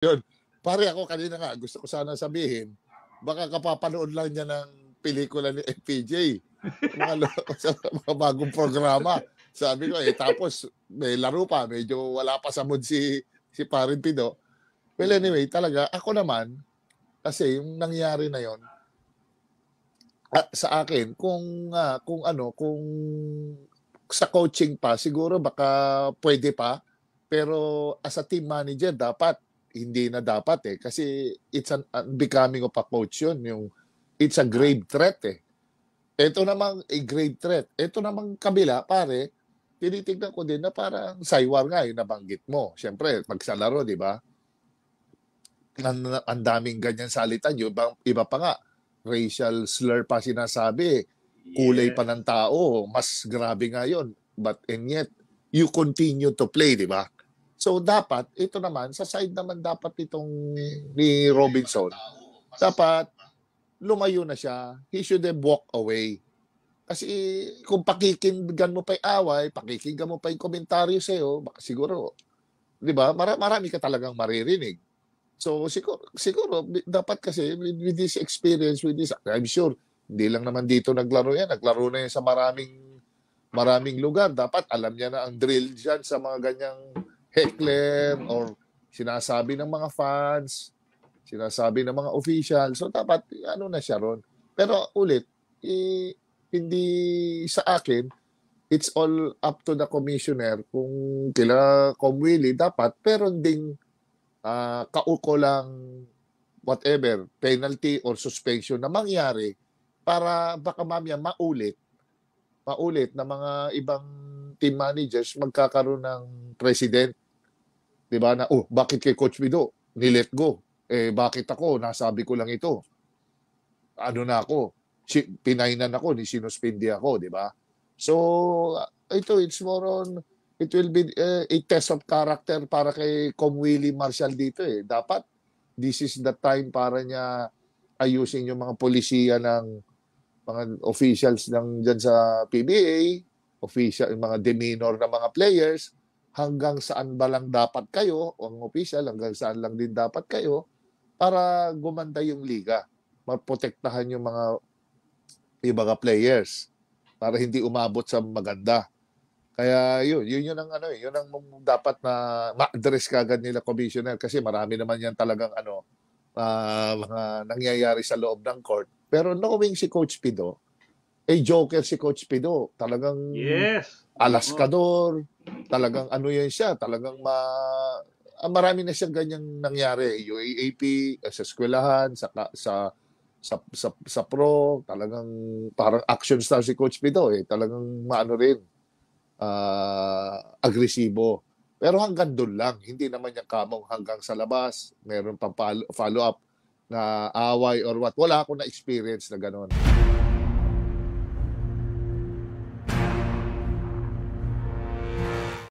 Yun. Pare ako kanina nga gusto ko sana sabihin, baka kapapanood lang niya ng pelikula ni FPJ, mga sa mga bagong programa. Sabi ko, eh, tapos may laro pa, medyo wala pa sa mood si Paring Pido. Well, anyway, talaga ako naman, kasi yung nangyari na yon sa akin kung ano, kung sa coaching pa siguro baka puwede pa, pero as a team manager dapat hindi na dapat, eh, kasi it's an unbecoming of a coach yun, yung it's a grave threat, eh. Eto namang a grave threat, eto namang kabila pare, tinitignan ko din na parang saywar nga yung nabanggit mo. Siyempre 'pag sa laro 'di ba, ang daming ganyan salitan, yung iba pa nga racial slur pa sinasabi, kulay pa Yes. ng tao, mas grabe nga yun. But and yet, you continue to play, di ba? So dapat, ito naman, sa side naman dapat itong ni Robinson, dapat lumayo na siya. He should have walked away. Kasi kung pakikinggan mo pa yung away, pakikinggan mo pa yung komentaryo sa'yo, baka siguro, di ba, marami ka talagang maririnig. So siguro dapat kasi with this experience, with this, I'm sure hindi lang naman dito naglaro yan, naglaro na yan sa maraming maraming lugar. Dapat alam niya na ang drill diyan sa mga ganyang heckler or sinasabi ng mga fans, sinasabi ng mga official. So dapat ano na siya ron. Pero ulit, hindi sa akin, it's all up to the commissioner kung kila Kong Willie dapat pero ding kaukulang whatever, penalty or suspension na mangyari para baka mamaya maulit na mga ibang team managers magkakaroon ng president. 'Di ba na, oh, bakit kay Coach Bido ni-let go? Eh, bakit ako? Nasabi ko lang ito. Ano na ako? Pinainan ako, sinuspindi ako, 'di ba? So, it's more on it will be a test of character para kay Kong Willie Marshall dito, eh. Dapat this is the time para niya ayusin yung mga polisiya ng mga officials ng diyan sa PBA, yung mga demeanor ng mga players, hanggang saan ba lang dapat kayo, o ang official, hanggang saan lang din dapat kayo para gumanda yung liga. Maprotektahan yung mga players para hindi umabot sa maganda. Kaya yun ang ano, yun ang dapat na ma-address kaagad nila commissioner kasi marami naman yan talagang mga nangyayari sa loob ng court. Pero knowing si Coach Pido, joker si Coach Pido. Talagang Yes. alaskador, talagang ano yan siya, talagang marami na siyang ganyang nangyari. UAAP, sa eskwelahan, sa pro, talagang parang action star si Coach Pido, eh. Talagang maano rin, agresibo. Pero hanggang doon lang, hindi naman niya kamong hanggang sa labas, meron pang follow-up na away or what. Wala akong na-experience na gano'n.